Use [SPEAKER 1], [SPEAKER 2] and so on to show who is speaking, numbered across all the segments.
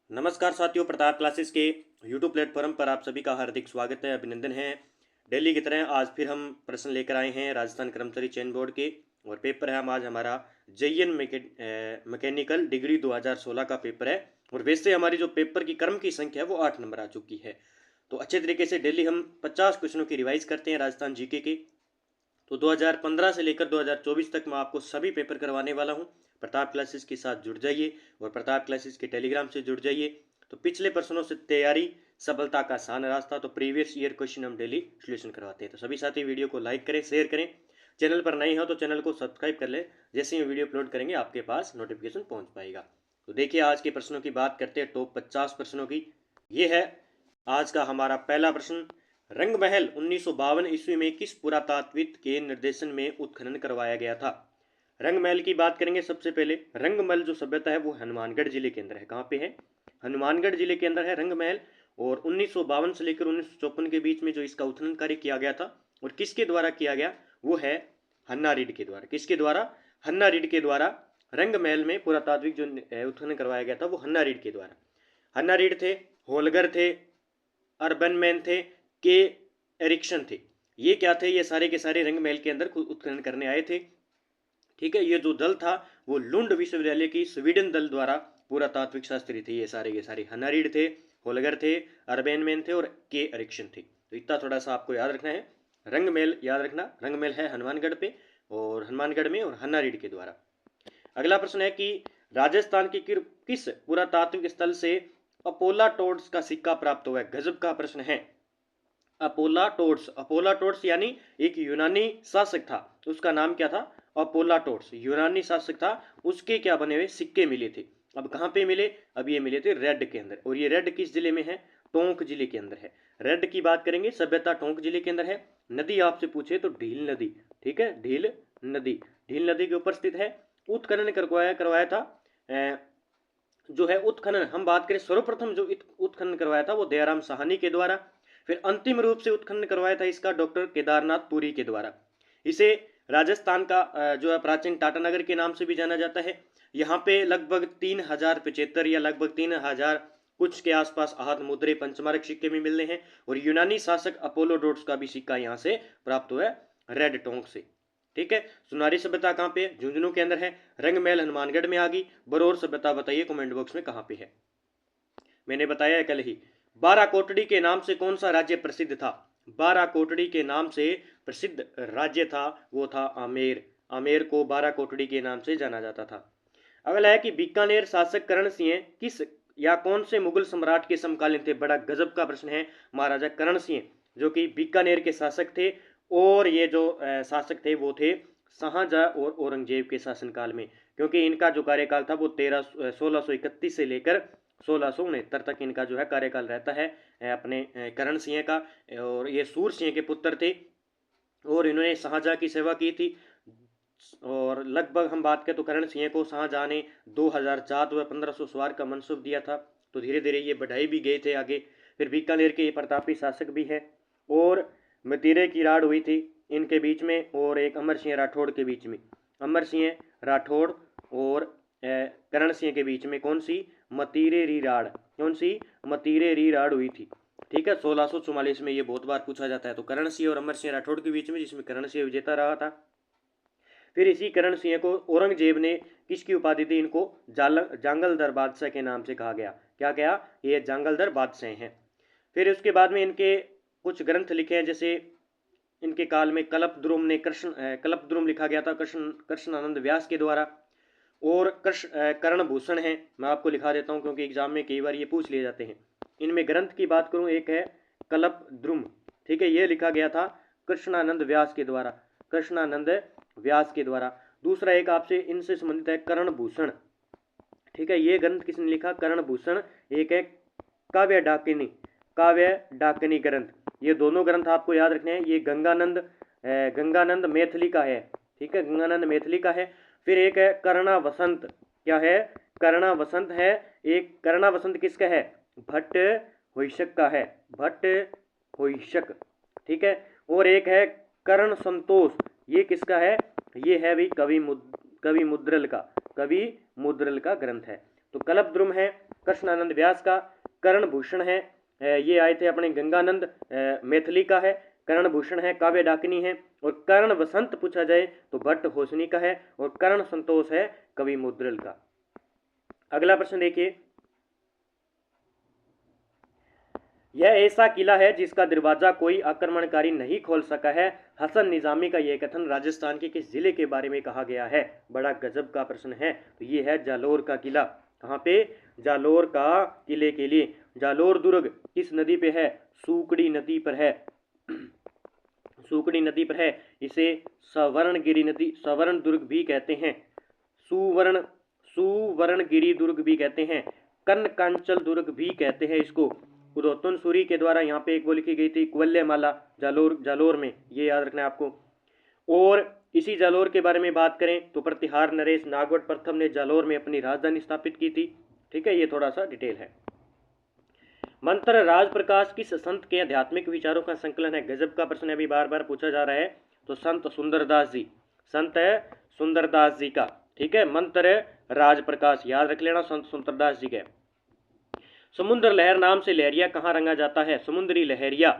[SPEAKER 1] नमस्कार साथियों, प्रताप क्लासेस के यूट्यूब प्लेटफॉर्म पर आप सभी का हार्दिक स्वागत है, अभिनंदन है। डेली की तरह आज फिर हम प्रश्न लेकर आए हैं राजस्थान कर्मचारी चयन बोर्ड के। और पेपर है हम आज हमारा जेईएन मैकेनिकल डिग्री 2016 का पेपर है। और वैसे हमारी जो पेपर की क्रम की संख्या है वो 8 नंबर आ चुकी है। तो अच्छे तरीके से डेली हम 50 क्वेश्चनों की रिवाइज करते हैं राजस्थान जीके के। तो 2015 से लेकर 2024 तक मैं आपको सभी पेपर करवाने वाला हूं। प्रताप क्लासेस के साथ जुड़ जाइए और प्रताप क्लासेस के टेलीग्राम से जुड़ जाइए। तो पिछले प्रश्नों से तैयारी सफलता का आसान रास्ता, तो प्रीवियस ईयर क्वेश्चन हम डेली सोल्यूशन करवाते हैं। तो सभी साथी वीडियो को लाइक करें, शेयर करें। चैनल पर नए हो तो चैनल को सब्सक्राइब कर ले, जैसे ही वीडियो अपलोड करेंगे आपके पास नोटिफिकेशन पहुंच पाएगा। तो देखिए आज के प्रश्नों की बात करते हैं, टॉप 50 प्रश्नों की। ये है आज का हमारा पहला प्रश्न। रंगमहल 1952 ईस्वी में किस पुरातात्विक के निर्देशन में उत्खनन करवाया गया था? रंगमहल की बात करेंगे। सबसे पहले रंगमहल जो सभ्यता है वो हनुमानगढ़ जिले के अंदर है। कहाँ पे है? हनुमानगढ़ जिले के अंदर है रंगमहल। और 1952 से लेकर 1954 के बीच में जो इसका उत्खनन कार्य किया गया था और किसके द्वारा किया गया, वो है हन्ना रीड के द्वारा। किसके द्वारा? हन्ना रीड के द्वारा। रंगमहल में पुरातात्विक जो उत्खनन करवाया गया था वो हन्ना रीड के द्वारा। हन्ना रीड थे, होलगर थे, अर्बन मैन थे, के एरिक्सन थे। ये क्या थे? ये सारे के सारे रंगमहल के अंदर उत्खनन करने आए थे। ठीक है, ये जो दल था वो लुंड विश्वविद्यालय की स्वीडन दल द्वारा पुरातात्विक शास्त्री थे। ये सारे के सारे हनारीड थे, होलगर थे, अर्बेन मैन थे और के एरिक्सन थे। तो इतना थोड़ा सा आपको याद रखना है। रंगमहल याद रखना, रंगमहल है हनुमानगढ़ पे और हनुमानगढ़ में और हन्नारीड के द्वारा। अगला प्रश्न है कि राजस्थान की किस पुरातात्विक स्थल से अपोला टोड्स का सिक्का प्राप्त हुआ है? गजब का प्रश्न है। अपोला टोड्स, अपोला टोड्स यानी एक यूनानी शासक था, उसका नाम क्या था? अपोला टोड्स, यूनानी शासक था। उसके क्या बने हुए सिक्के मिले थे। अब कहाँ पे मिले? अब ये मिले थे रेड के अंदर। और ये रेड किस जिले में है? टोंक जिले के अंदर है। रेड की बात करेंगे, सभ्यता टोंक जिले के अंदर है। नदी आपसे पूछे तो ढील नदी। ठीक है, ढील नदी, ढील नदी के ऊपर स्थित है। उत्खनन करवाया करवाया था जो है उत्खनन, हम बात करें सर्वप्रथम जो उत्खनन करवाया था वो दयाराम साहनी के द्वारा। फिर अंतिम रूप से उत्खनन करवाया था इसका डॉक्टर केदारनाथ पुरी के द्वारा। इसे राजस्थान का जो है प्राचीन टाटानगर के नाम से भी जाना जाता है। यहाँ पे लगभग 3075 या लगभग 3000 कुछ के आसपास आहत मुद्रे पंचमारक सिक्के भी मिलने हैं। और यूनानी शासक अपोलो डोट्स का भी सिक्का यहाँ से प्राप्त हुआ है, रेड टोंक से। ठीक है, सुनारी सभ्यता कहाँ पे? झुंझुनू के अंदर है। रंगमहल हनुमानगढ़ में आ गई। बरौर सभ्यता बताइए कमेंट बॉक्स में कहाँ पे है। मैंने बताया है कल ही। 12 कोटड़ी के नाम से कौन सा राज्य प्रसिद्ध था? 12 कोटड़ी के नाम से प्रसिद्ध राज्य था वो था आमेर। आमेर को 12 कोटड़ी के नाम से जाना जाता था। अगला है कि बीकानेर शासक करण सिंह किस या कौन से मुगल सम्राट के समकालीन थे? बड़ा गजब का प्रश्न है। महाराजा करण सिंह जो कि बीकानेर के शासक थे। और ये जो शासक थे वो थे शाहजहां और औरंगजेब के शासनकाल में, क्योंकि इनका जो कार्यकाल था वो 1631 से लेकर 1669 तक इनका जो है कार्यकाल रहता है अपने करण सिंह का। और ये सूर सिंह के पुत्र थे और इन्होंने शाहजहां की सेवा की थी। और लगभग हम बात करें तो करण सिंह को शाहजहां ने 2004 व 1500 सवार का मनसूब दिया था। तो धीरे धीरे ये बढ़ाई भी गए थे आगे। फिर बीकानेर के ये प्रतापी शासक भी है। और मतीरे की राड़ हुई थी इनके बीच में और एक अमर सिंह राठौड़ के बीच में। अमर सिंह राठौड़ और करण सिंह के बीच में कौन सी? मतीरे री राड़। कौन सी? मतीरे री राड़ हुई थी। ठीक है, 1644 में ये बहुत बार पूछा जाता है। तो करण सिंह और अमर सिंह राठौड़ के बीच में, जिसमें करण सिंह विजेता रहा था। फिर इसी करण सिंह को औरंगजेब ने किसकी उपाधि दी? इनको जांगलदर बादशाह के नाम से कहा गया। क्या क्या? ये जांगलदर बादशाह हैं। फिर उसके बाद में इनके कुछ ग्रंथ लिखे हैं, जैसे इनके काल में कल्पद्रुम ने कल्पद्रुम लिखा गया था कृष्णानंद व्यास के द्वारा। और कर्णभूषण है, मैं आपको लिखा देता हूँ क्योंकि एग्जाम में कई बार ये पूछ लिए जाते हैं। इनमें ग्रंथ की बात करूँ, एक है कल्पद्रुम। ठीक है, ये लिखा गया था कृष्णानंद व्यास के द्वारा, कृष्णानंद व्यास के द्वारा। दूसरा एक आपसे इनसे संबंधित है कर्णभूषण। ठीक है, ये ग्रंथ किसने लिखा? कर्णभूषण। एक है काव्य डाकिनी, काव्य डाकिनी ग्रंथ। ये दोनों ग्रंथ आपको याद रखने हैं। ये गंगानंद मैथिली का है। ठीक है, गंगानंद मैथिली का है। फिर एक है कर्णा वसंत। क्या है? कर्णा वसंत है। एक कर्णा वसंत किसका है? भट्ट होइशक का है, भट्ट होइशक। ठीक है, और एक है कर्ण संतोष। ये किसका है? ये है भी कवि मुद्रल का, कवि मुद्रल का ग्रंथ है। तो कल्पद्रुम है, कृष्णानंद व्यास का। कर्ण भूषण है, ये आए थे अपने गंगानंद मैथिली का है। कर्ण भूषण है, काव्य डाकिनी है। और कर्ण वसंत पूछा जाए तो भट्ट होसनी का है। और कर्ण संतोष है कवि मुद्रल का। अगला प्रश्न देखिए, यह ऐसा किला है जिसका दरवाजा कोई आक्रमणकारी नहीं खोल सका है। हसन निजामी का यह कथन राजस्थान के किस जिले के बारे में कहा गया है? बड़ा गजब का प्रश्न है। तो ये है जालोर का किला। कहाँ पे? जालोर का किले के लिए। जालोर दुर्ग किस नदी पे है? सूकड़ी नदी पर है। सूकड़ी नदी पर है। इसे सवर्णगिरी नदी, सवर्ण दुर्ग भी कहते हैं। सुवर्णगिरी दुर्ग भी कहते हैं। कनकांचल दुर्ग भी कहते हैं इसको। उदोतन सूरी के द्वारा यहाँ पे एक वो लिखी गई थी, कुवल्यमाला, जालोर में, ये याद रखना है आपको। और इसी जालोर के बारे में बात करें तो प्रतिहार नरेश नागवट प्रथम ने जालोर में अपनी राजधानी स्थापित की थी। ठीक है, ये थोड़ा सा डिटेल है। मंत्र राज प्रकाश किस संत के आध्यात्मिक विचारों का संकलन है? गजब का प्रश्न अभी बार बार पूछा जा रहा है। तो संत सुंदरदास जी, संत है सुंदरदास जी का। ठीक है, मंत्र राज प्रकाश याद रख लेना, संत सुंदरदास जी के। समुद्र लहर नाम से लहरिया कहाँ रंगा जाता है? समुद्री लहरिया,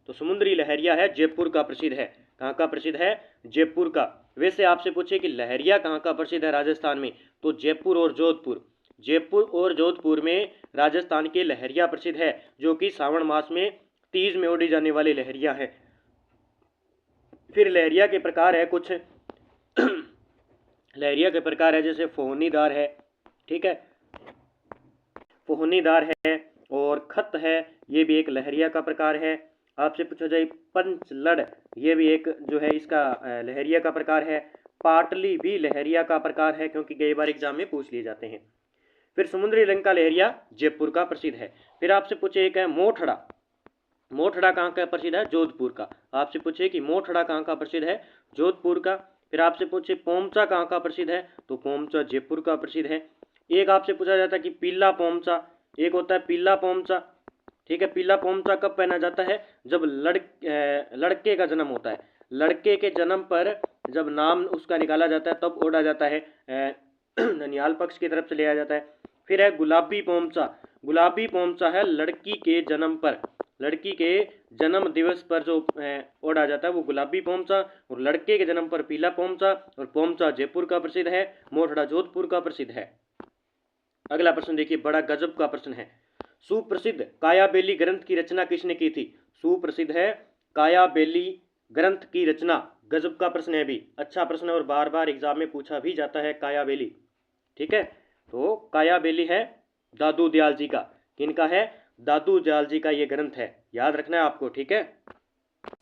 [SPEAKER 1] तो समुद्री लहरिया है जयपुर का प्रसिद्ध है। कहाँ का प्रसिद्ध है? जयपुर का। वैसे आपसे पूछे कि लहरिया कहाँ का प्रसिद्ध है राजस्थान में, तो जयपुर और जोधपुर। जयपुर और जोधपुर में राजस्थान के लहरिया प्रसिद्ध है, जो कि सावन मास में तीज में ओढ़ी जाने वाली लहरिया है। फिर लहरिया के प्रकार है कुछ लहरिया के प्रकार है जैसे फोहनीदार है। ठीक है, फोहनीदार है। और खत है, ये भी एक लहरिया का प्रकार है। आपसे पूछा जाए पंचलड़, ये भी एक जो है इसका लहरिया का प्रकार है। पाटली भी लहरिया का प्रकार है, क्योंकि कई बार एग्जाम में पूछ लिए जाते हैं। फिर समुद्री लंका लहरिया जयपुर का प्रसिद्ध है। फिर आपसे पूछे एक है मोठड़ा। मोठड़ा कहाँ का प्रसिद्ध है? जोधपुर का। आपसे पूछे कि मोठड़ा कहाँ का प्रसिद्ध है? जोधपुर का। फिर आपसे पूछे पोमचा कहाँ का प्रसिद्ध है? तो पोमचा जयपुर का प्रसिद्ध है। एक आपसे पूछा जाता है कि पीला पोमचा, एक होता है पीला पोमचा। ठीक है, पीला पोमचा कब पहना जाता है? जब लड़के का जन्म होता है। लड़के के जन्म पर जब नाम उसका निकाला जाता है तब ओढ़ा जाता है, ननिहाल पक्ष की तरफ से लिया जाता है। फिर है गुलाबी पोमचा। गुलाबी पोमचा है लड़की के जन्म पर, लड़की के जन्म दिवस पर जो ओढ़ा जाता है वो गुलाबी पोमचा। और लड़के के जन्म पर पीला पोमचा। और पोमचा जयपुर का प्रसिद्ध है, मोठड़ा जोधपुर का प्रसिद्ध है। अगला प्रश्न देखिए, बड़ा गजब का प्रश्न है। सुप्रसिद्ध कायाबेली ग्रंथ की रचना किसने की थी? सुप्रसिद्ध है कायाबेली ग्रंथ की रचना। गजब का प्रश्न है भी, अच्छा प्रश्न है और बार बार एग्जाम में पूछा भी जाता है कायाबेली। ठीक है, तो कायाबेली है दादू दयाल जी का। किनका है? दादू दयाल जी का ये ग्रंथ है, याद रखना है आपको। ठीक है,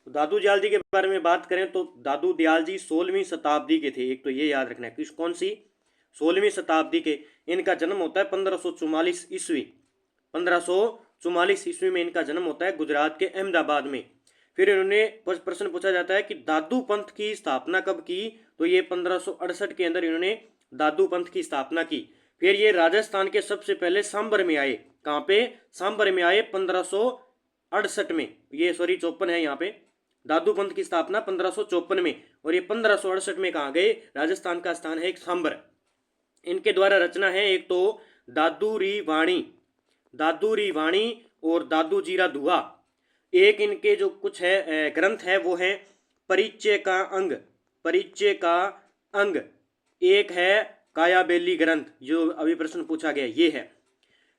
[SPEAKER 1] दादू दयाल जी के बारे में बात करें तो दादू दयाल जी 16वीं शताब्दी के थे। एक तो ये याद रखना है, किस कौन सी? 16वीं शताब्दी के। इनका जन्म होता है 1544 ईस्वी। 1544 ईस्वी में इनका जन्म होता है गुजरात के अहमदाबाद में। फिर इन्होंने प्रश्न पूछा जाता है कि दादू पंथ की स्थापना कब की? तो ये 1568 के अंदर इन्होंने दादू पंथ की स्थापना की। फिर ये राजस्थान के सबसे पहले सांबर में आए। कहाँ पे? सांबर में आए 1568 में। ये सॉरी 54 है यहाँ पे। दादू पंथ की स्थापना 1554 में, और ये 1568 में कहाँ गए? राजस्थान का स्थान है एक सांबर। इनके द्वारा रचना है एक तो दादूरी वाणी, दादूरी वाणी और दादू जीरा दुआ। एक इनके जो कुछ है ग्रंथ है वो है परिचय का अंग, परिचय का अंग। एक है कायाबेली ग्रंथ, जो अभी प्रश्न पूछा गया ये है।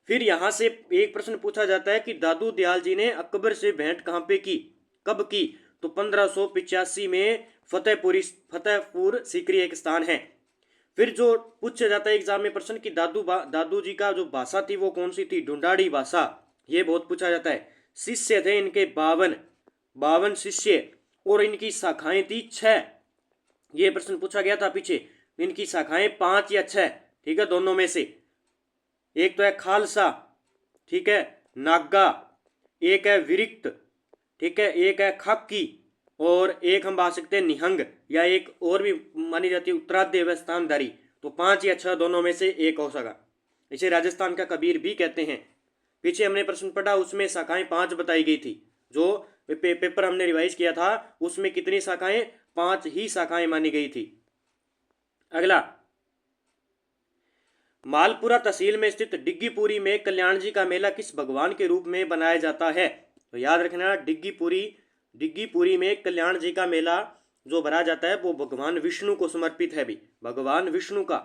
[SPEAKER 1] फिर यहां से एक प्रश्न पूछा जाता है कि दादू दयाल जी ने अकबर से भेंट कहां पे की, कब की? तो 1585 में फतेहपुर सीकरी एक स्थान है। फिर जो पूछा जाता है एग्जाम में प्रश्न कि दादू जी का जो भाषा थी वो कौन सी थी? ढूंढाड़ी भाषा, ये बहुत पूछा जाता है। शिष्य थे इनके 52 शिष्य, और इनकी शाखाएं थी 6। ये प्रश्न पूछा गया था पीछे। इनकी शाखाएं 5 या 6, ठीक है, दोनों में से। एक तो है खालसा, ठीक है, नागा, एक है विरिक्त, ठीक है, एक है खाकी, और एक हम बात सकते हैं निहंग, या एक और भी मानी जाती है उत्तराध्याय व स्थानधारी। तो 5 या 6 दोनों में से एक हो सका। इसे राजस्थान का कबीर भी कहते हैं। पीछे हमने प्रश्न पढ़ा, उसमें शाखाएं 5 बताई गई थी। जो पेपर हमने रिवाइज किया था उसमें कितनी शाखाएं? 5 ही शाखाएं मानी गई थी। अगला, मालपुरा तहसील में स्थित डिग्गीपुरी में कल्याण जी का मेला किस भगवान के रूप में बनाया जाता है? तो याद रखना, डिग्गीपुरी में कल्याण जी का मेला जो भरा जाता है वो भगवान विष्णु को समर्पित है भी, भगवान विष्णु का।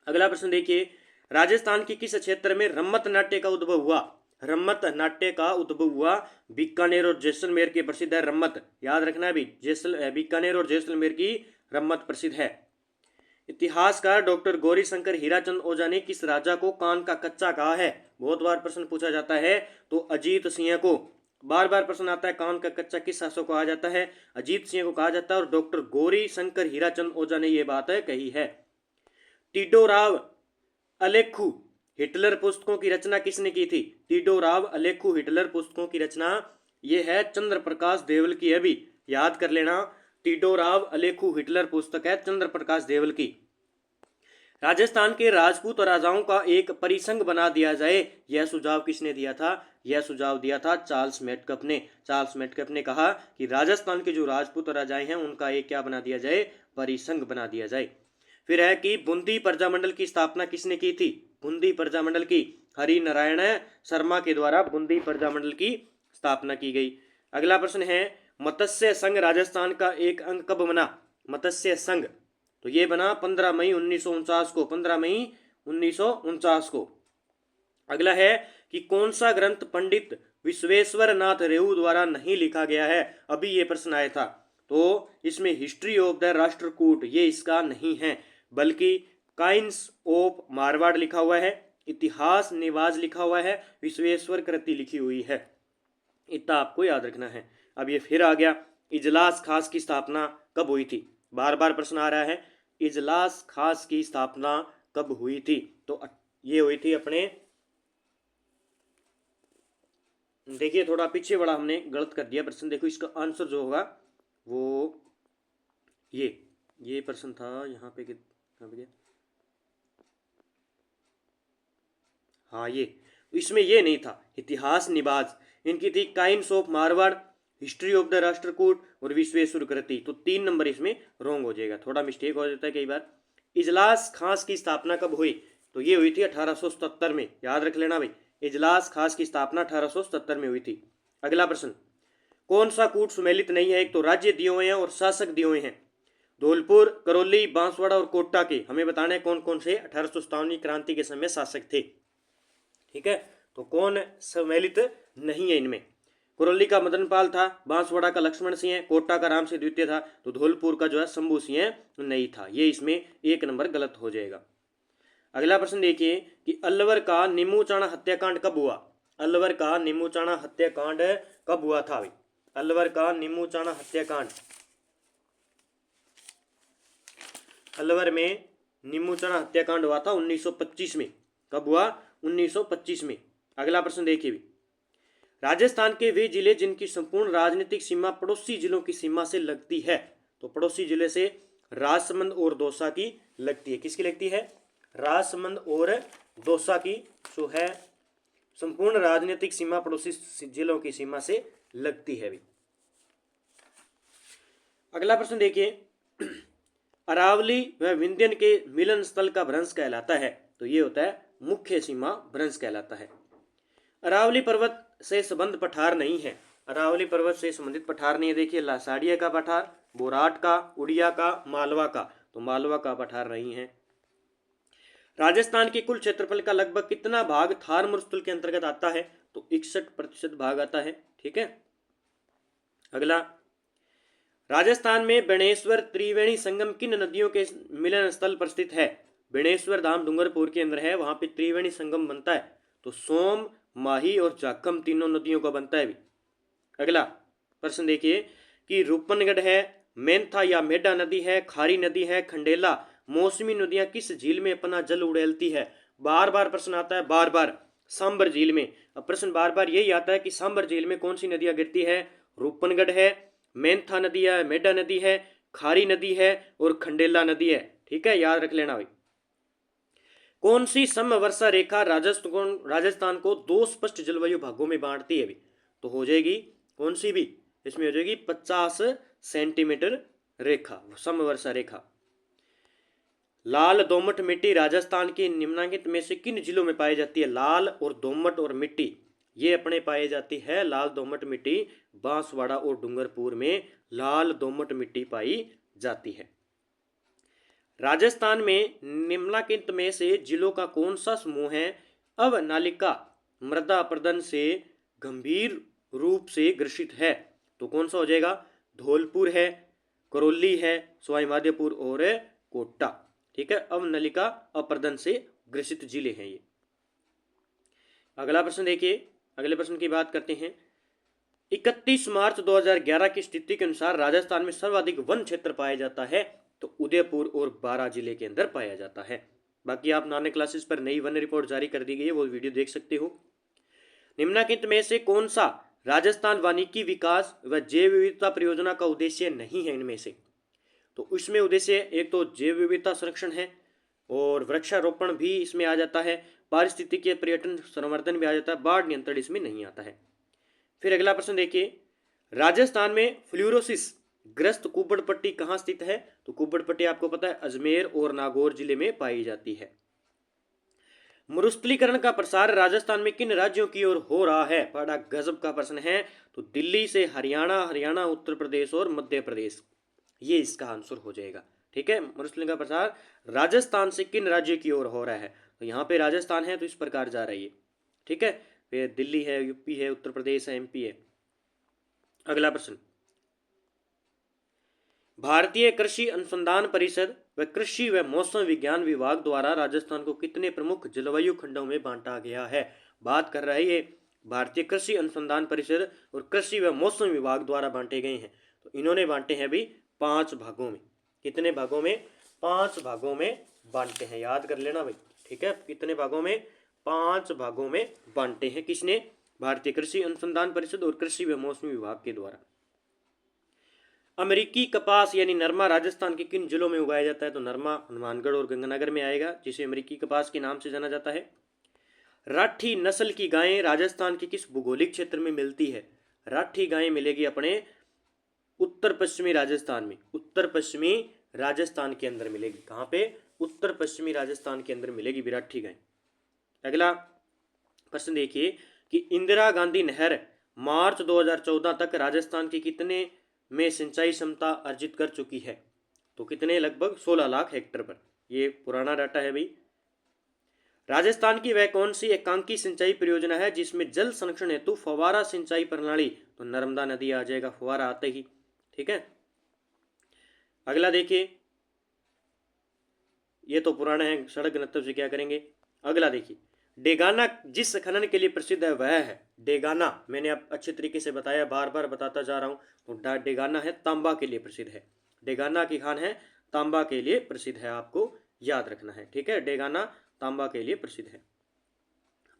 [SPEAKER 1] अगला प्रश्न देखिए, राजस्थान के किस क्षेत्र में रम्मत नाट्य का उद्भव हुआ? रम्मत नाट्य का उद्भव हुआ बीकानेर और जैसलमेर के प्रसिद्ध है रम्मत। याद रखना भी, बीकानेर और जैसलमेर की रम्मत प्रसिद्ध है। इतिहासकार डॉक्टर गौरीशंकर हीराचंद ओझा ने किस राजा को कान का कच्चा कहा है? बहुत बार प्रश्न पूछा जाता है, तो अजीत सिंह को। बार बार प्रश्न आता है, कान का कच्चा किस शासक को कहा जाता है? अजीत सिंह को कहा जाता है, और डॉक्टर गौरीशंकर हीराचंद ओझा ने यह बात कही है। टीडोराव अलेखू हिटलर पुस्तकों की रचना किसने की थी? टीडोराव अलेखू हिटलर पुस्तकों की रचना ये है चंद्र प्रकाश देवल की है भी, याद कर लेना। टीडोराव अलेखू हिटलर पुस्तक है चंद्र प्रकाश देवल की। राजस्थान के राजपूत राजाओं का एक परिसंघ बना दिया जाए, यह सुझाव किसने दिया था? यह सुझाव दिया था चार्ल्स मेटकप ने। चार्ल्स मेटकप ने कहा कि राजस्थान के जो राजपूत राजाएं हैं उनका एक क्या बना दिया जाए? परिसंघ बना दिया जाए। फिर है कि बूंदी प्रजामंडल की स्थापना किसने की थी? बूंदी प्रजामंडल की हरि नारायण शर्मा के द्वारा बूंदी प्रजामंडल की स्थापना की गई। अगला प्रश्न है, मत्स्य संघ राजस्थान का एक अंग कब बना? मत्स्य संघ तो ये बना 15 मई 1949 को, 15 मई 1949 को। अगला है कि कौन सा ग्रंथ पंडित विश्वेश्वर नाथ रेऊ द्वारा नहीं लिखा गया है? अभी ये प्रश्न आया था, तो इसमें हिस्ट्री ऑफ द राष्ट्रकूट ये इसका नहीं है, बल्कि काइंस ऑफ मारवाड़ लिखा हुआ है, इतिहास निवाज लिखा हुआ है, विश्वेश्वर कृति लिखी हुई है। इतना आपको याद रखना है। अब ये फिर आ गया, इजलास खास की स्थापना कब हुई थी? बार बार प्रश्न आ रहा है, इजलास खास की स्थापना कब हुई थी? तो ये हुई थी अपने, देखिए थोड़ा पीछे बड़ा हमने गलत कर दिया प्रश्न। देखो इसका आंसर जो होगा वो ये प्रश्न था यहाँ पे, कहाँ पे गया? हाँ ये, इसमें ये नहीं था। इतिहास निबाज इनकी थी, coins of Marwar, history of the Rashtrakuta और विश्वेश्वर कृति। तो 3 नंबर इसमें रॉन्ग हो जाएगा, थोड़ा मिस्टेक हो जाता है कई बार। इजलास खास की स्थापना कब हुई? तो ये हुई थी 1877 में, याद रख लेना भाई। इजलास खास की स्थापना 1877 में हुई थी। अगला प्रश्न, कौन सा कूट सुमेलित नहीं है? एक तो राज्य दिए हुए हैं और शासक दिए हुए हैं। धौलपुर, करौली, बांसवाड़ा और कोटा के हमें बताना है कौन कौन से 1857 क्रांति के समय शासक थे। ठीक है, तो कौन सम्मिलित नहीं है इनमें? करौली का मदनपाल था, बांसवाड़ा का लक्ष्मण सिंह है, कोटा का राम सिंह द्वितीय था, तो धौलपुर का जो है शंभू सिंह नहीं था। ये इसमें 1 नंबर गलत हो जाएगा। अगला प्रश्न देखिए कि अलवर का नीमूचाणा हत्याकांड कब हुआ? अलवर का नीमूचाणा हत्याकांड कब हुआ था भाई? अलवर का नीमूचाणा हत्याकांड, अलवर में नीमूचाणा हत्याकांड हुआ था 1925 में। कब हुआ? 1925 में। अगला प्रश्न देखिए भी, राजस्थान के वे जिले जिनकी संपूर्ण राजनीतिक सीमा पड़ोसी जिलों की सीमा से लगती है। तो पड़ोसी जिले से राजसमंद और दौसा की लगती है। किसकी लगती है? राजसमंद और दौसा की जो है संपूर्ण राजनीतिक सीमा पड़ोसी जिलों की सीमा से लगती है भी। अगला प्रश्न देखिए, अरावली व विंध्यन के मिलन स्थल का भ्रंश कहलाता है। तो ये होता है मुख्य सीमा भ्रंश कहलाता है। अरावली पर्वत से संबंध पठार नहीं है। अरावली पर्वत से संबंधित पठार नहीं है। देखिए लासाड़िया का पठार, बोराट का, उड़िया का, मालवा का, तो मालवा का पठार नहीं है। राजस्थान के कुल क्षेत्रफल का लगभग कितना भाग थार मरुस्थल के अंतर्गत आता है? तो 61% भाग आता है। ठीक है, अगला, राजस्थान में बेणेश्वर त्रिवेणी संगम किन नदियों के मिलन स्थल पर स्थित है? बेणेश्वर धाम डूंगरपुर के अंदर है, वहां पे त्रिवेणी संगम बनता है। तो सोम, माही और जाखम तीनों नदियों का बनता है भी। अगला प्रश्न देखिए कि रूपनगढ़ है, मेंथा या मेढा नदी है, खारी नदी है, खंडेला, मौसमी नदियां किस झील में अपना जल उड़ेलती है? बार बार प्रश्न आता है, बार बार सांबर झील में। अब प्रश्न बार बार यही आता है कि सांबर झील में कौन सी नदियां गिरती है? रूपनगढ़ है, मेंथा नदी है, मेढा नदी है, खारी नदी है और खंडेला नदी है। ठीक है, याद रख लेना भाई। कौन सी समवर्षा रेखा राजस्थान को 2 स्पष्ट जलवायु भागों में बांटती है भी? तो हो जाएगी कौन सी भी, इसमें हो जाएगी 50 सेंटीमीटर रेखा, समवर्षा रेखा। लाल दोमट मिट्टी राजस्थान के निम्नलिखित में से किन जिलों में पाई जाती है? लाल और दोमट और मिट्टी ये अपने पाई जाती है। लाल दोमट मिट्टी बांसवाड़ा और डूंगरपुर में लाल दोमट मिट्टी पाई जाती है। राजस्थान में निम्नलिखित में से जिलों का कौन सा समूह है अवनालिका मृदा अपरदन से गंभीर रूप से ग्रसित है? तो कौन सा हो जाएगा? धौलपुर है, करौली है, सवाई माधोपुर और कोटा। ठीक है, अवनालिका अपरदन से ग्रसित जिले हैं ये। अगला प्रश्न देखिए, अगले प्रश्न की बात करते हैं। 31 मार्च 2011 की स्थिति के अनुसार राजस्थान में सर्वाधिक वन क्षेत्र पाया जाता है? तो उदयपुर और बारां जिले के अंदर पाया जाता है। बाकी आप नाने क्लासेस पर नई वन रिपोर्ट जारी कर दी गई है, वो वीडियो देख सकते हो। निम्नलिखित में से कौन सा राजस्थान वानिकी विकास व जैव विविधता परियोजना का उद्देश्य नहीं है? इनमें से तो इसमें उद्देश्य एक तो जैव विविधता संरक्षण है और वृक्षारोपण भी इसमें आ जाता है, पारिस्थितिकीय पर्यटन संवर्धन भी आ जाता है, बाढ़ नियंत्रण इसमें नहीं आता है। फिर अगला प्रश्न देखिए, राजस्थान में फ्लूरोसिस ग्रस्त कुब्बड़ पट्टी कहाँ स्थित है? तो कुब्बड़ पट्टी आपको पता है अजमेर और नागौर जिले में पाई जाती है। मरुस्थलीकरण का प्रसार राजस्थान में किन राज्यों की ओर हो रहा है? बड़ा गजब का प्रश्न है। तो दिल्ली से हरियाणा, हरियाणा उत्तर प्रदेश और मध्य प्रदेश, ये इसका आंसर हो जाएगा। ठीक है, मरुस्थलीकरण का प्रसार राजस्थान से किन राज्यों की ओर हो रहा है? तो यहाँ पे राजस्थान है तो इस प्रकार जा रही है। ठीक है, फिर दिल्ली है, यूपी है, उत्तर प्रदेश है, एमपी है। अगला प्रश्न, भारतीय कृषि अनुसंधान परिषद व कृषि व मौसम विज्ञान विभाग द्वारा राजस्थान को कितने प्रमुख जलवायु खंडों में बांटा गया है? बात कर रही है भारतीय कृषि अनुसंधान परिषद और कृषि व मौसम विभाग द्वारा बांटे गए हैं। तो इन्होंने बांटे हैं भी 5 भागों में। कितने भागों में? 5 भागों में बांटे हैं, याद कर लेना भाई। ठीक है, कितने भागों में? 5 भागों में बांटे हैं। किसने? भारतीय कृषि अनुसंधान परिषद और कृषि व मौसम विभाग के द्वारा। अमेरिकी कपास यानी नरमा राजस्थान के किन जिलों में उगाया जाता है? तो नरमा हनुमानगढ़ और गंगानगर में आएगा, जिसे अमेरिकी कपास के नाम से जाना जाता है। राठी नस्ल की गायें राजस्थान के किस भौगोलिक क्षेत्र में मिलती है? राठी गायें मिलेगी अपने उत्तर पश्चिमी राजस्थान में, उत्तर पश्चिमी राजस्थान के अंदर मिलेगी। कहाँ पे? उत्तर पश्चिमी राजस्थान के अंदर मिलेगी विराठी गाय। अगला प्रश्न देखिए कि इंदिरा गांधी नहर मार्च 2014 तक राजस्थान के कितने में सिंचाई क्षमता अर्जित कर चुकी है? तो कितने? लगभग 16 लाख हेक्टेयर पर। ये पुराना डाटा है भाई। राजस्थान की वह कौन सी एकांकी सिंचाई परियोजना है जिसमें जल संरक्षण हेतु फव्वारा सिंचाई प्रणाली? तो नर्मदा नदी आ जाएगा फव्वारा आते ही। ठीक है, अगला देखिए, ये तो पुराना है, सड़क घनत्व से क्या करेंगे। अगला देखिए, डेगाना जिस खनन के लिए प्रसिद्ध है वह है? डेगाना मैंने अब अच्छे तरीके से बताया, बार बार बताता जा रहा हूँ। तो डेगाना है तांबा के लिए प्रसिद्ध है। डेगाना की खान है तांबा के लिए प्रसिद्ध है, आपको याद रखना है। ठीक है, डेगाना तांबा के लिए प्रसिद्ध है।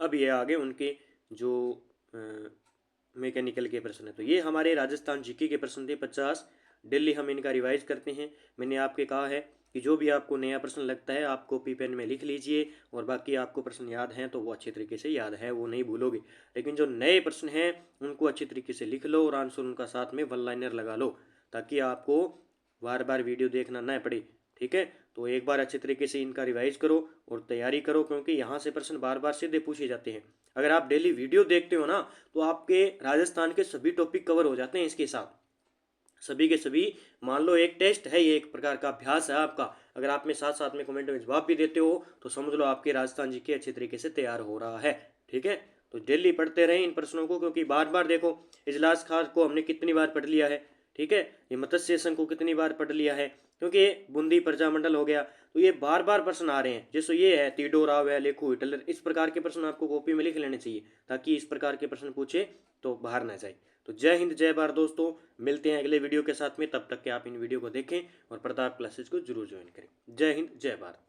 [SPEAKER 1] अब ये आगे उनके जो मैकेनिकल के प्रश्न है। तो ये हमारे राजस्थान जीके के प्रश्न थे 50। डेली हम इनका रिवाइज करते हैं। मैंने आपके कहा है कि जो भी आपको नया प्रश्न लगता है आप कॉपी पेन में लिख लीजिए, और बाकी आपको प्रश्न याद हैं तो वो अच्छे तरीके से याद है, वो नहीं भूलोगे। लेकिन जो नए प्रश्न हैं उनको अच्छे तरीके से लिख लो और आंसर उनका साथ में वन लाइनर लगा लो, ताकि आपको बार बार वीडियो देखना न पड़े। ठीक है, तो एक बार अच्छे तरीके से इनका रिवाइज करो और तैयारी करो, क्योंकि यहाँ से प्रश्न बार बार सीधे पूछे जाते हैं। अगर आप डेली वीडियो देखते हो ना तो आपके राजस्थान के सभी टॉपिक कवर हो जाते हैं इसके साथ, सभी के सभी। मान लो एक टेस्ट है, ये एक प्रकार का अभ्यास है आपका। अगर आप में साथ साथ में कमेंट में जवाब भी देते हो तो समझ लो आपके राजस्थान जी के अच्छे तरीके से तैयार हो रहा है। ठीक है, तो डेली पढ़ते रहें इन प्रश्नों को, क्योंकि बार बार देखो, इजलास खास को हमने कितनी बार पढ़ लिया है। ठीक है, ये मत्स्य संघ को कितनी बार पढ़ लिया है, क्योंकि ये बूंदी प्रजामंडल हो गया। तो ये बार बार प्रश्न आ रहे हैं। जैसे ये है तीडो राव है, लेखू हिटलर, इस प्रकार के प्रश्न आपको कॉपी में लिख लेने चाहिए, ताकि इस प्रकार के प्रश्न पूछे तो बाहर ना जाए। तो जय हिंद जय भारत दोस्तों, मिलते हैं अगले वीडियो के साथ में। तब तक के आप इन वीडियो को देखें और प्रताप क्लासेस को जरूर ज्वाइन करें। जय हिंद जय भारत।